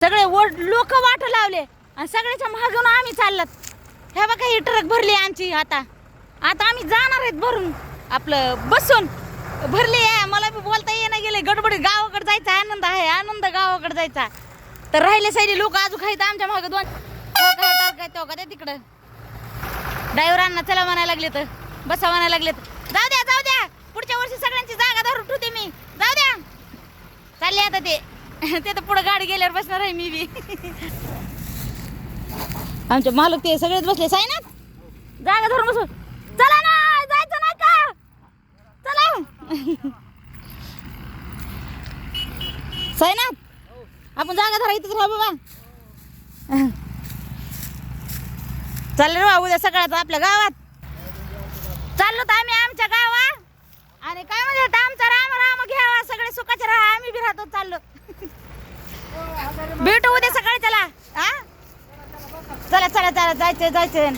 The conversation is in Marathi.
सगळे लोक वाट लावले आणि सगळ्याच्या मागून आम्ही चाललात. हे बघा ही ट्रक भरली आमची. आता आम्ही जाणार आहेत भरून आपलं बसून भरली आहे. मला बी बोलता येणं गेले गडबडी. गावाकडे जायचा आनंद आहे, आनंद गावाकडे जायचा. तर राहिले साईडी लोक अजून खायचं आमच्या मागे दोन टाकायचं का ते तिकडं. ड्रायव्हरांना चला म्हणायला लागले तर बसा म्हणायला लागले तर जाऊ द्या पुढच्या वर्षी सगळ्यांची जागा धरून ठेवते मी. जाऊ द्या चालले आता ते तर पुढे गाडी गेल्यावर बसणार आहे मी बी. आमचे मालक ते सगळेच बसले. साईनाथ जागा धरून बसू. चला ना जायचं नाही का. चला साईनाथ आपण जागा धरा इथेच राहा बाबा. चाललो रे उद्या सकाळचं आपल्या गावात. चाललो तर आम्ही आमच्या गावात. आणि काय म्हणजे आमचा राम राम घ्यावा. सगळे सुखाचे राहा. आम्ही बी राहतो. चाललो भेटू उद्या सकाळी. चला हा चला जायचं